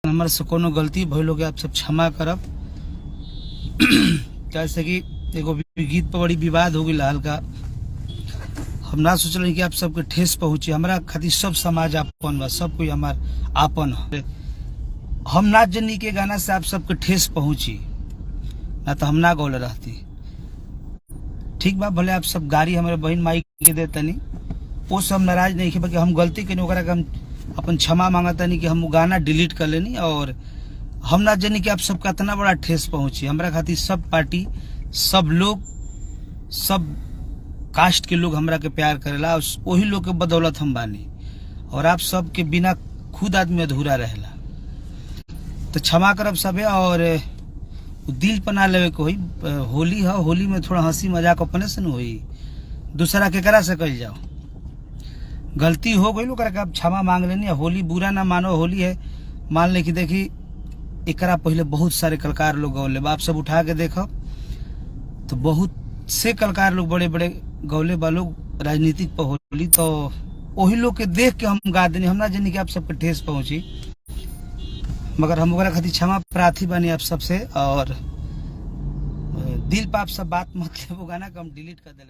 हमारे से कोनो गलती भइल हो गया, आप सब क्षमा करब। कैसे कि एगो गीत पर बड़ी विवाद हो गई हल्का, हम ना सोचल कि आप सबके ठेस पहुंची। हमारा खातिर सब समाज आपन बा, सब कोई हमार आपन है। हम ना जनी के गाना से आप सबके ठेस पहुंची, ना तो हम ना गौले रहती। ठीक बा, भले आप सब गाड़ी हमारे बहन माई के देतनी, वो सब नाराज नहीं कि हम गलती के ओकरा के हम अपन क्षमा मांगतनी कि हम वो गाना डिलीट कर लेनी। और हम ना जनी कि आप सबका इतना बड़ा ठेस पहुंची। हमारा खातिर सब पार्टी, सब लोग, सब कास्ट के लोग हमरा के प्यार करेला, वही लोग के बदौलत हम बानी। और आप सब के बिना खुद आदमी अधूरा रहेला, तो क्षमा करब सबे। और दिल पर ना लेवे के होई, होली है, होली में थोड़ा हंसी मजाक अपने से न होई, दूसरा केकरा से कल जाओ। गलती हो गई ओकरा के आप क्षमा मांग लेनी। होली बुरा ना मानो, होली है मान ले कि देखी एकरा पहले बहुत सारे कलाकार लोग गौले, आप सब उठा के देखो तो बहुत से कलाकार लोग बड़े बड़े गौले बा लोग राजनीतिक पर होली, तो वही लोग के देख के हम गा देनी। हम ना जानी कि आप सबके ठेस पहुंची, मगर हम ओकरा खातिर क्षमा प्रार्थी बानी आप सबसे। और दिल पर आप सब बात मत ले, वो गाना को हम डिलीट कर दे।